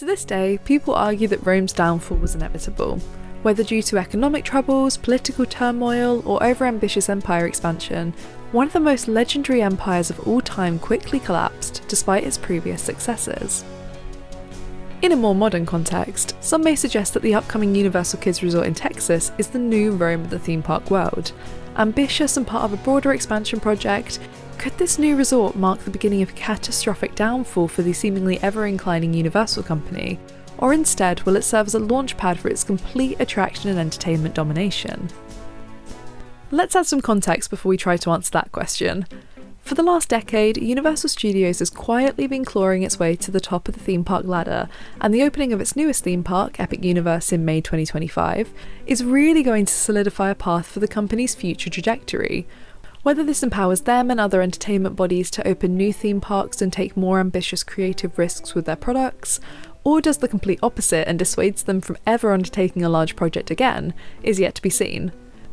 To this day, people argue that Rome's downfall was inevitable. Whether due to economic troubles, political turmoil, or overambitious empire expansion, one of the most legendary empires of all time quickly collapsed despite its previous successes. In a more modern context, some may suggest that the upcoming Universal Kids Resort in Texas is the new Rome of the theme park world. Ambitious and part of a broader expansion project, could this new resort mark the beginning of a catastrophic downfall for the seemingly ever-inclining Universal company? Or instead, will it serve as a launchpad for its complete attraction and entertainment domination? Let's add some context before we try to answer that question. For the last decade, Universal Studios has quietly been clawing its way to the top of the theme park ladder, and the opening of its newest theme park, Epic Universe, in May 2025, is really going to solidify a path for the company's future trajectory. Whether this empowers them and other entertainment bodies to open new theme parks and take more ambitious creative risks with their products, or does the complete opposite and dissuades them from ever undertaking a large project again, is yet to be seen.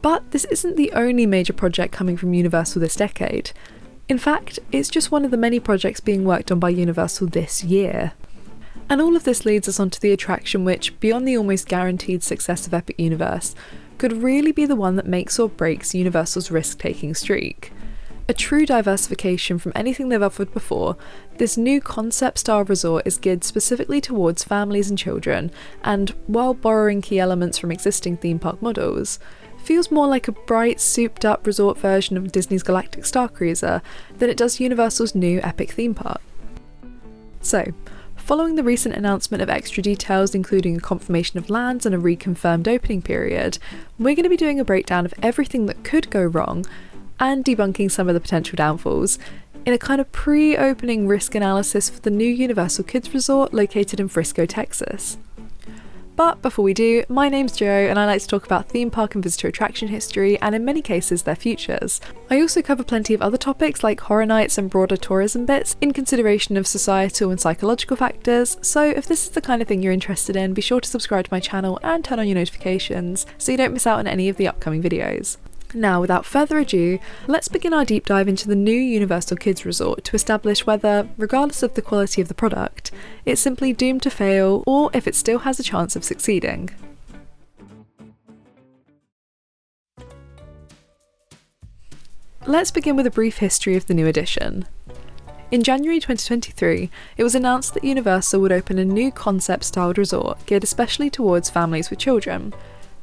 But this isn't the only major project coming from Universal this decade. In fact, it's just one of the many projects being worked on by Universal this year. And all of this leads us onto the attraction which, beyond the almost guaranteed success of Epic Universe, could really be the one that makes or breaks Universal's risk-taking streak. A true diversification from anything they've offered before, this new concept-style resort is geared specifically towards families and children, and, while borrowing key elements from existing theme park models, feels more like a bright, souped-up resort version of Disney's Galactic Star Cruiser than it does Universal's new Epic theme park. So, following the recent announcement of extra details including a confirmation of lands and a reconfirmed opening period, we're going to be doing a breakdown of everything that could go wrong and debunking some of the potential downfalls in a kind of pre-opening risk analysis for the new Universal Kids Resort located in Frisco, Texas. But before we do, my name's Jo and I like to talk about theme park and visitor attraction history and in many cases their futures. I also cover plenty of other topics like horror nights and broader tourism bits in consideration of societal and psychological factors, so if this is the kind of thing you're interested in, be sure to subscribe to my channel and turn on your notifications so you don't miss out on any of the upcoming videos. Now, without further ado, let's begin our deep dive into the new Universal Kids Resort to establish whether, regardless of the quality of the product, it's simply doomed to fail or if it still has a chance of succeeding. Let's begin with a brief history of the new addition. In January 2023, it was announced that Universal would open a new concept-styled resort geared especially towards families with children.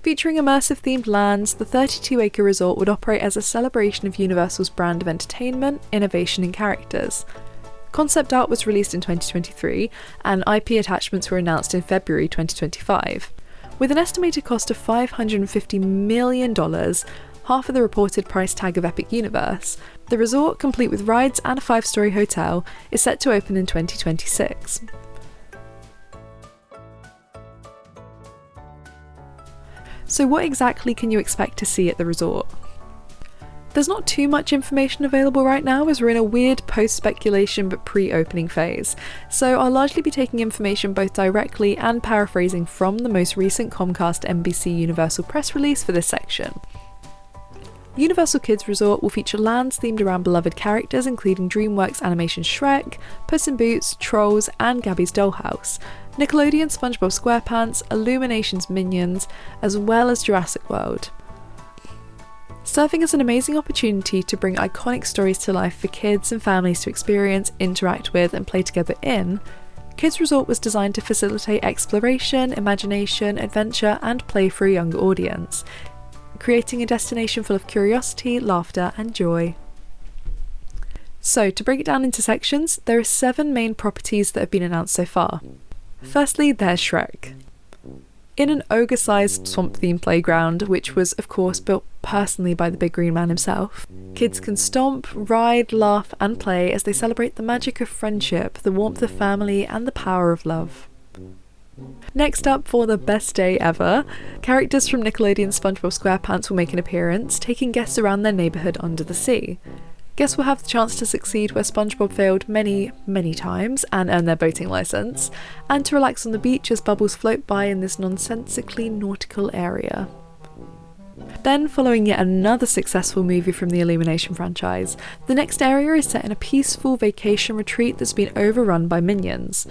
Featuring immersive themed lands, the 32-acre resort would operate as a celebration of Universal's brand of entertainment, innovation and characters. Concept art was released in 2023, and IP attachments were announced in February 2025. With an estimated cost of $550 million, half of the reported price tag of Epic Universe, the resort, complete with rides and a 5-storey hotel, is set to open in 2026. So what exactly can you expect to see at the resort? There's not too much information available right now as we're in a weird post-speculation but pre-opening phase, so I'll largely be taking information both directly and paraphrasing from the most recent Comcast NBC Universal press release for this section. Universal Kids Resort will feature lands themed around beloved characters including DreamWorks Animation Shrek, Puss in Boots, Trolls and Gabby's Dollhouse, Nickelodeon SpongeBob SquarePants, Illumination's Minions, as well as Jurassic World. Serving as an amazing opportunity to bring iconic stories to life for kids and families to experience, interact with and play together in, Kids Resort was designed to facilitate exploration, imagination, adventure and play for a younger audience, creating a destination full of curiosity, laughter and joy. So, to break it down into sections, there are 7 main properties that have been announced so far. Firstly, there's Shrek. In an ogre-sized swamp-themed playground, which was of course built personally by the Big Green Man himself, kids can stomp, ride, laugh and play as they celebrate the magic of friendship, the warmth of family and the power of love. Next up, for the best day ever, characters from Nickelodeon SpongeBob SquarePants will make an appearance, taking guests around their neighbourhood under the sea. Guests will have the chance to succeed where SpongeBob failed many, many times and earn their boating licence, and to relax on the beach as bubbles float by in this nonsensically nautical area. Then, following yet another successful movie from the Illumination franchise, the next area is set in a peaceful vacation retreat that's been overrun by minions.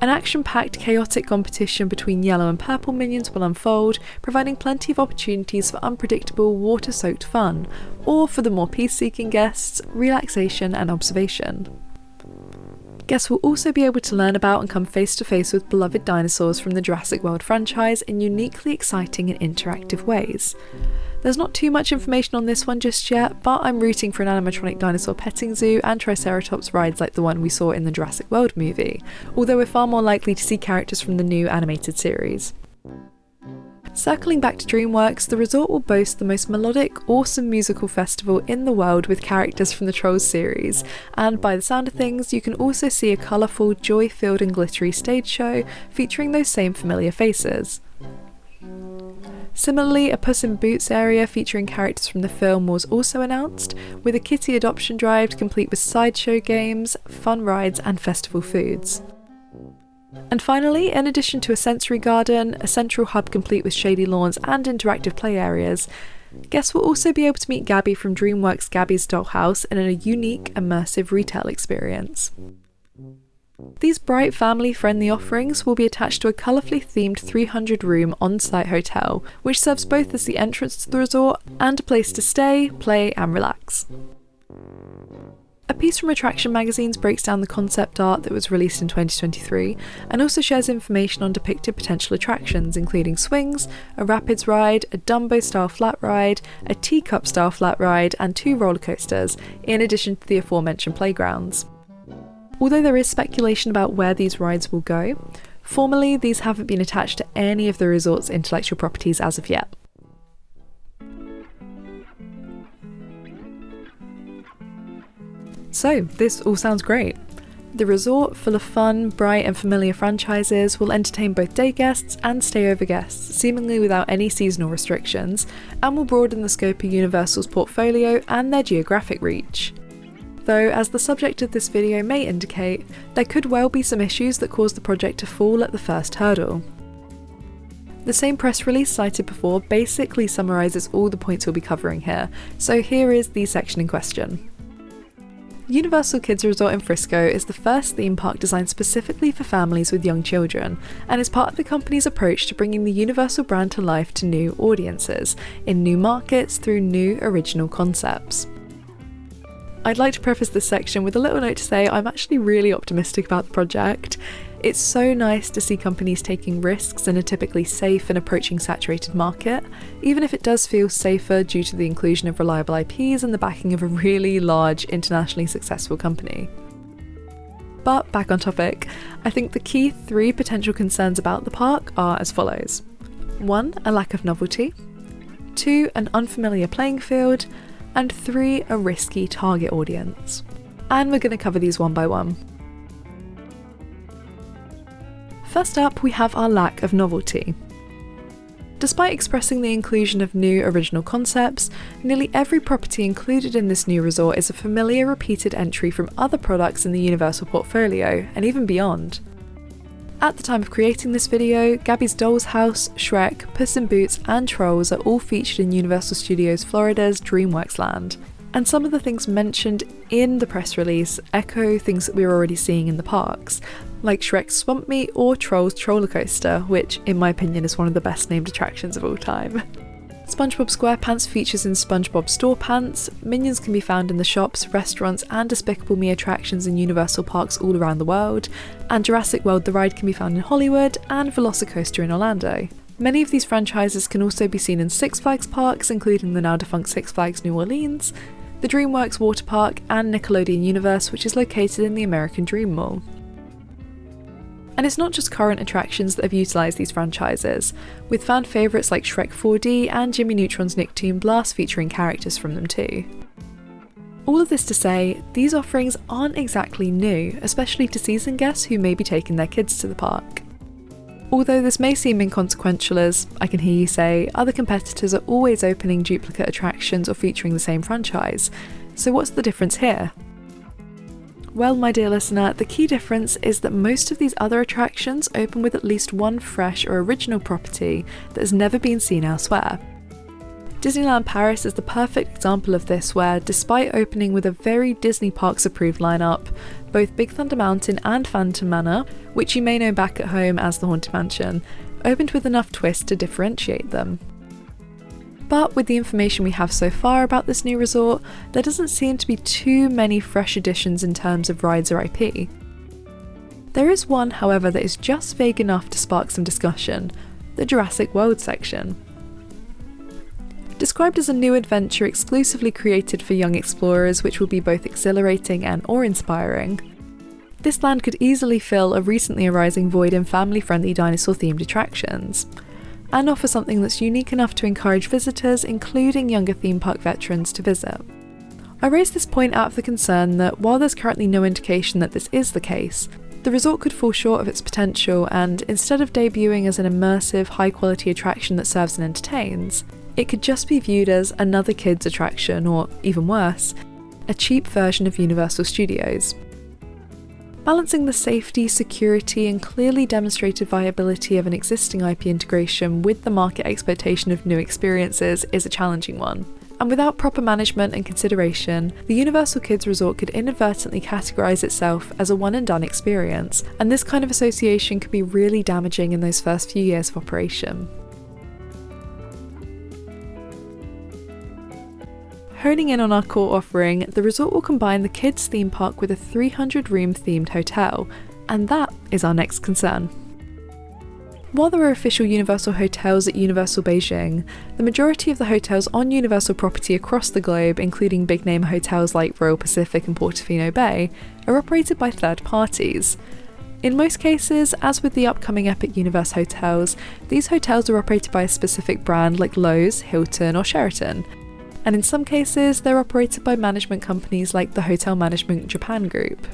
An action-packed, chaotic competition between yellow and purple minions will unfold, providing plenty of opportunities for unpredictable, water-soaked fun, or for the more peace-seeking guests, relaxation and observation. Guests will also be able to learn about and come face-to-face with beloved dinosaurs from the Jurassic World franchise in uniquely exciting and interactive ways. There's not too much information on this one just yet, but I'm rooting for an animatronic dinosaur petting zoo and Triceratops rides like the one we saw in the Jurassic World movie, although we're far more likely to see characters from the new animated series. Circling back to DreamWorks, the resort will boast the most melodic, awesome musical festival in the world with characters from the Trolls series, and by the sound of things, you can also see a colourful, joy-filled and glittery stage show featuring those same familiar faces. Similarly, a Puss in Boots area featuring characters from the film was also announced, with a kitty adoption drive complete with sideshow games, fun rides and festival foods. And finally, in addition to a sensory garden, a central hub complete with shady lawns and interactive play areas, guests will also be able to meet Gabby from DreamWorks' Gabby's Dollhouse in a unique, immersive retail experience. These bright, family-friendly offerings will be attached to a colourfully themed 300-room on-site hotel, which serves both as the entrance to the resort and a place to stay, play and relax. A piece from Attraction Magazines breaks down the concept art that was released in 2023 and also shares information on depicted potential attractions, including swings, a rapids ride, a Dumbo-style flat ride, a teacup-style flat ride and 2 roller coasters, in addition to the aforementioned playgrounds. Although there is speculation about where these rides will go, formally these haven't been attached to any of the resort's intellectual properties as of yet. So, this all sounds great. The resort, full of fun, bright and familiar franchises, will entertain both day guests and stay-over guests, seemingly without any seasonal restrictions, and will broaden the scope of Universal's portfolio and their geographic reach. Though, as the subject of this video may indicate, there could well be some issues that cause the project to fall at the first hurdle. The same press release cited before basically summarises all the points we'll be covering here, so here is the section in question. Universal Kids Resort in Frisco is the first theme park designed specifically for families with young children, and is part of the company's approach to bringing the Universal brand to life to new audiences, in new markets through new original concepts. I'd like to preface this section with a little note to say I'm actually really optimistic about the project. It's so nice to see companies taking risks in a typically safe and approaching saturated market, even if it does feel safer due to the inclusion of reliable IPs and the backing of a really large, internationally successful company. But back on topic, I think the key 3 potential concerns about the park are as follows. 1, a lack of novelty. 2, an unfamiliar playing field. And 3, a risky target audience. And we're going to cover these one by one. First up, we have our lack of novelty. Despite expressing the inclusion of new original concepts, nearly every property included in this new resort is a familiar repeated entry from other products in the Universal portfolio, and even beyond. At the time of creating this video, Gabby's Doll's House, Shrek, Puss in Boots and Trolls are all featured in Universal Studios Florida's DreamWorks Land, and some of the things mentioned in the press release echo things that we're already seeing in the parks, like Shrek's Swamp Meet or Trolls Troller Coaster, which in my opinion is one of the best named attractions of all time. SpongeBob SquarePants features in SpongeBob StorePants, Minions can be found in the shops, restaurants and Despicable Me attractions in Universal parks all around the world, and Jurassic World the ride can be found in Hollywood and Velocicoaster in Orlando. Many of these franchises can also be seen in Six Flags parks, including the now defunct Six Flags New Orleans, the DreamWorks Water Park and Nickelodeon Universe, which is located in the American Dream Mall. And it's not just current attractions that have utilised these franchises, with fan favourites like Shrek 4D and Jimmy Neutron's Nicktoon Blast featuring characters from them too. All of this to say, these offerings aren't exactly new, especially to season guests who may be taking their kids to the park. Although this may seem inconsequential as, I can hear you say, other competitors are always opening duplicate attractions or featuring the same franchise, so what's the difference here? Well, my dear listener, the key difference is that most of these other attractions open with at least one fresh or original property that has never been seen elsewhere. Disneyland Paris is the perfect example of this, where despite opening with a very Disney Parks approved lineup, both Big Thunder Mountain and Phantom Manor, which you may know back at home as the Haunted Mansion, opened with enough twist to differentiate them. But with the information we have so far about this new resort, there doesn't seem to be too many fresh additions in terms of rides or IP. There is one, however, that is just vague enough to spark some discussion: the Jurassic World section. Described as a new adventure exclusively created for young explorers, which will be both exhilarating and awe-inspiring, this land could easily fill a recently arising void in family-friendly dinosaur-themed attractions, and offer something that's unique enough to encourage visitors, including younger theme park veterans, to visit. I raise this point out of the concern that while there's currently no indication that this is the case, the resort could fall short of its potential, and instead of debuting as an immersive, high-quality attraction that serves and entertains, it could just be viewed as another kids' attraction, or even worse, a cheap version of Universal Studios. Balancing the safety, security, and clearly demonstrated viability of an existing IP integration with the market expectation of new experiences is a challenging one. And without proper management and consideration, the Universal Kids Resort could inadvertently categorise itself as a one-and-done experience, and this kind of association could be really damaging in those first few years of operation. Honing in on our core offering, the resort will combine the kids' theme park with a 300-room themed hotel, and that is our next concern. While there are official Universal hotels at Universal Beijing, the majority of the hotels on Universal property across the globe, including big-name hotels like Royal Pacific and Portofino Bay, are operated by third parties. In most cases, as with the upcoming Epic Universe hotels, these hotels are operated by a specific brand like Loews, Hilton, or Sheraton, and in some cases they're operated by management companies like the Hotel Management Japan Group.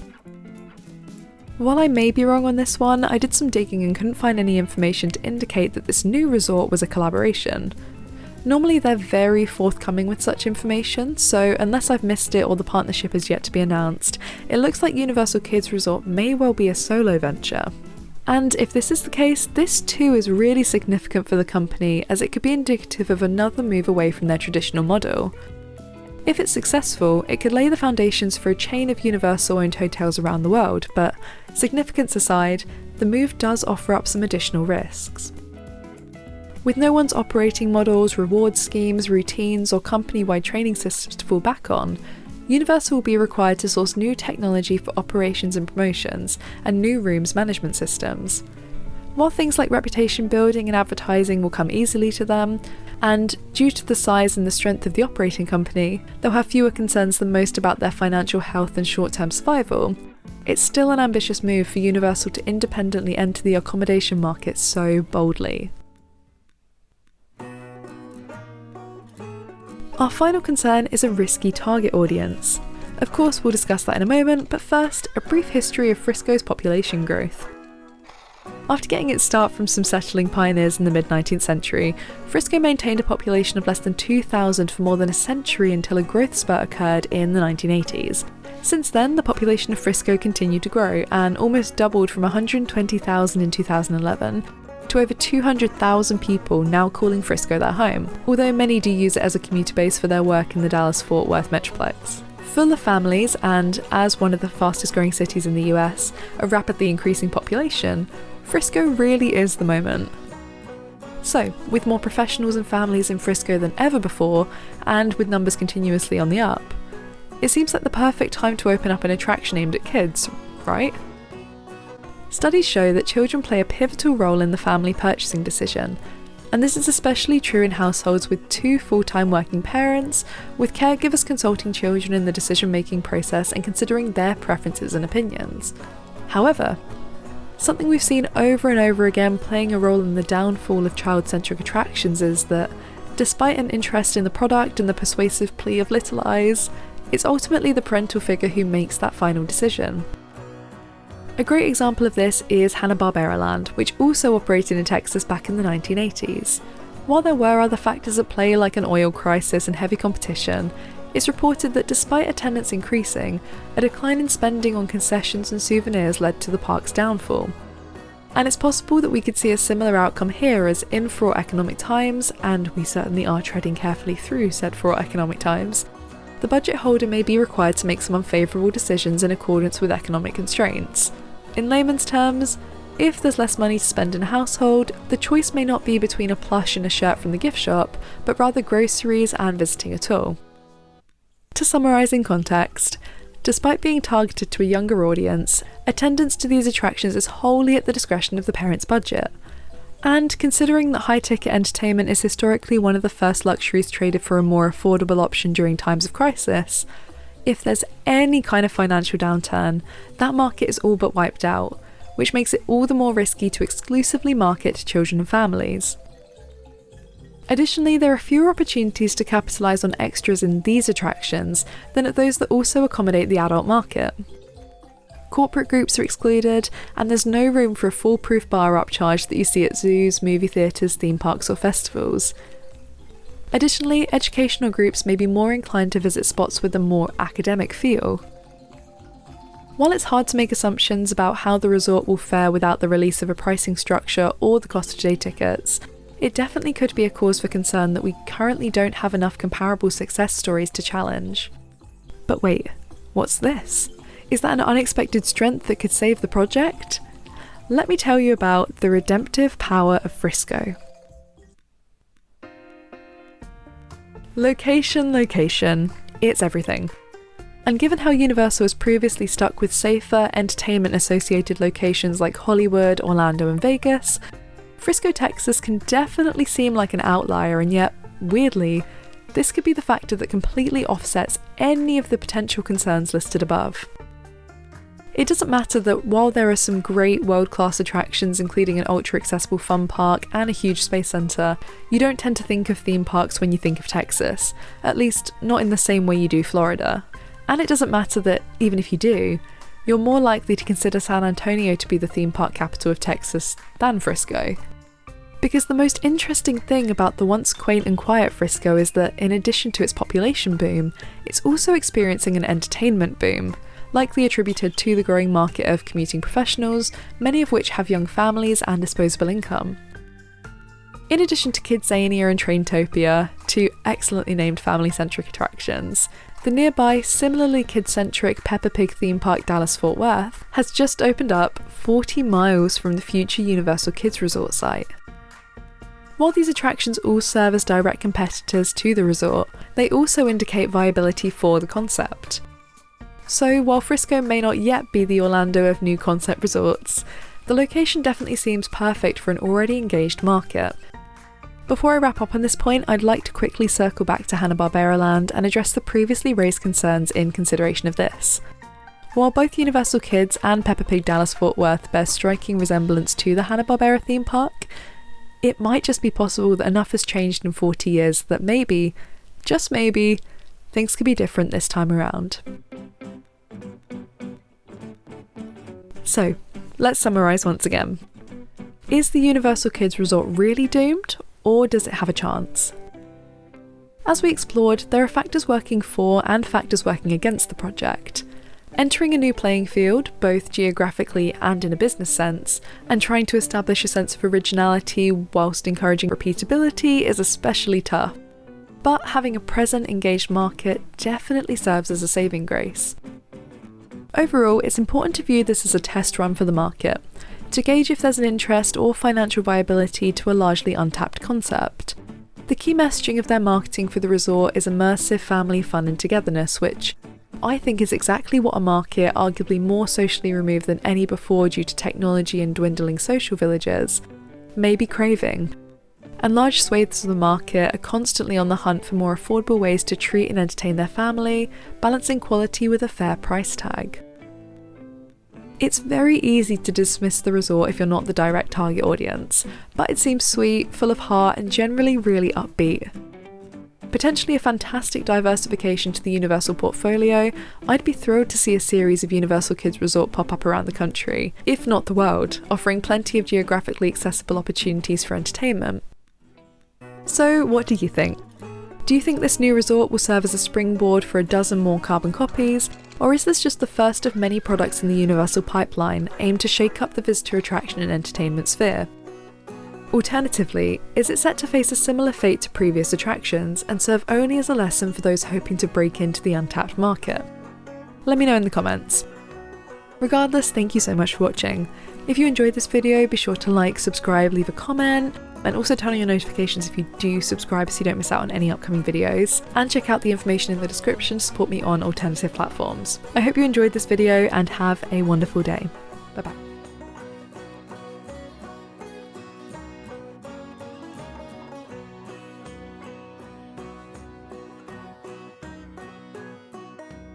While I may be wrong on this one, I did some digging and couldn't find any information to indicate that this new resort was a collaboration. Normally they're very forthcoming with such information, so unless I've missed it or the partnership is yet to be announced, it looks like Universal Kids Resort may well be a solo venture. And if this is the case, this too is really significant for the company, as it could be indicative of another move away from their traditional model. If it's successful, it could lay the foundations for a chain of Universal-owned hotels around the world, but significance aside, the move does offer up some additional risks. With no one's operating models, reward schemes, routines, or company-wide training systems to fall back on, Universal will be required to source new technology for operations and promotions, and new rooms management systems. While things like reputation building and advertising will come easily to them, and due to the size and the strength of the operating company, they'll have fewer concerns than most about their financial health and short-term survival, it's still an ambitious move for Universal to independently enter the accommodation market so boldly. Our final concern is a risky target audience. Of course, we'll discuss that in a moment, but first, a brief history of Frisco's population growth. After getting its start from some settling pioneers in the mid-19th century, Frisco maintained a population of less than 2,000 for more than a century until a growth spurt occurred in the 1980s. Since then, the population of Frisco continued to grow and almost doubled from 120,000 in 2011 to over 200,000 people now calling Frisco their home, although many do use it as a commuter base for their work in the Dallas-Fort Worth Metroplex. Full of families and, as one of the fastest growing cities in the US, a rapidly increasing population, Frisco really is the moment. So, with more professionals and families in Frisco than ever before, and with numbers continuously on the up, it seems like the perfect time to open up an attraction aimed at kids, right? Studies show that children play a pivotal role in the family purchasing decision, and this is especially true in households with 2 full-time working parents, with caregivers consulting children in the decision-making process and considering their preferences and opinions. However, something we've seen over and over again playing a role in the downfall of child-centric attractions is that, despite an interest in the product and the persuasive plea of little eyes, it's ultimately the parental figure who makes that final decision. A great example of this is Hanna-Barbera Land, which also operated in Texas back in the 1980s. While there were other factors at play like an oil crisis and heavy competition, it's reported that despite attendance increasing, a decline in spending on concessions and souvenirs led to the park's downfall. And it's possible that we could see a similar outcome here, as in fraught economic times, and we certainly are treading carefully through said fraught economic times, the budget holder may be required to make some unfavourable decisions in accordance with economic constraints. In layman's terms, if there's less money to spend in a household, the choice may not be between a plush and a shirt from the gift shop, but rather groceries and visiting a tool. To summarise in context, despite being targeted to a younger audience, attendance to these attractions is wholly at the discretion of the parent's budget. And considering that high-ticket entertainment is historically one of the first luxuries traded for a more affordable option during times of crisis, if there's any kind of financial downturn, that market is all but wiped out, which makes it all the more risky to exclusively market to children and families. Additionally, there are fewer opportunities to capitalise on extras in these attractions than at those that also accommodate the adult market. Corporate groups are excluded, and there's no room for a foolproof bar upcharge that you see at zoos, movie theatres, theme parks or festivals. Additionally, educational groups may be more inclined to visit spots with a more academic feel. While it's hard to make assumptions about how the resort will fare without the release of a pricing structure or the cost of day tickets, it definitely could be a cause for concern that we currently don't have enough comparable success stories to challenge. But wait, what's this? Is that an unexpected strength that could save the project? Let me tell you about the redemptive power of Frisco. Location. It's everything. And given how Universal has previously stuck with safer, entertainment-associated locations like Hollywood, Orlando and Vegas, Frisco, Texas can definitely seem like an outlier, and yet, weirdly, this could be the factor that completely offsets any of the potential concerns listed above. It doesn't matter that while there are some great world-class attractions including an ultra-accessible fun park and a huge space centre, you don't tend to think of theme parks when you think of Texas, at least not in the same way you do Florida. And it doesn't matter that, even if you do, you're more likely to consider San Antonio to be the theme park capital of Texas than Frisco. Because the most interesting thing about the once quaint and quiet Frisco is that, in addition to its population boom, it's also experiencing an entertainment boom, likely attributed to the growing market of commuting professionals, many of which have young families and disposable income. In addition to Kidzania and Traintopia, two excellently named family-centric attractions, the nearby, similarly kid-centric Peppa Pig theme park Dallas-Fort Worth has just opened up 40 miles from the future Universal Kids Resort site. While these attractions all serve as direct competitors to the resort, they also indicate viability for the concept. So while Frisco may not yet be the Orlando of new concept resorts, the location definitely seems perfect for an already engaged market. Before I wrap up on this point, I'd like to quickly circle back to Hanna-Barbera Land and address the previously raised concerns in consideration of this. While both Universal Kids and Peppa Pig Dallas-Fort Worth bear striking resemblance to the Hanna-Barbera theme park, it might just be possible that enough has changed in 40 years that maybe, just maybe, things could be different this time around. So, let's summarise once again. Is the Universal Kids Resort really doomed, or does it have a chance? As we explored, there are factors working for and factors working against the project. Entering a new playing field, both geographically and in a business sense, and trying to establish a sense of originality whilst encouraging repeatability is especially tough. But having a present, engaged market definitely serves as a saving grace. Overall, it's important to view this as a test run for the market, to gauge if there's an interest or financial viability to a largely untapped concept. The key messaging of their marketing for the resort is immersive family fun and togetherness, which I think is exactly what a market arguably more socially removed than any before due to technology and dwindling social villages may be craving. And large swathes of the market are constantly on the hunt for more affordable ways to treat and entertain their family, balancing quality with a fair price tag. It's very easy to dismiss the resort if you're not the direct target audience, but it seems sweet, full of heart, and generally really upbeat. Potentially a fantastic diversification to the Universal portfolio, I'd be thrilled to see a series of Universal Kids Resort pop up around the country, if not the world, offering plenty of geographically accessible opportunities for entertainment. So, what do you think? Do you think this new resort will serve as a springboard for a dozen more carbon copies? Or is this just the first of many products in the Universal pipeline aimed to shake up the visitor attraction and entertainment sphere? Alternatively, is it set to face a similar fate to previous attractions and serve only as a lesson for those hoping to break into the untapped market? Let me know in the comments. Regardless, thank you so much for watching. If you enjoyed this video, be sure to like, subscribe, leave a comment, and also turn on your notifications if you do subscribe so you don't miss out on any upcoming videos, and check out the information in the description to support me on alternative platforms. I hope you enjoyed this video and have a wonderful day. Bye bye.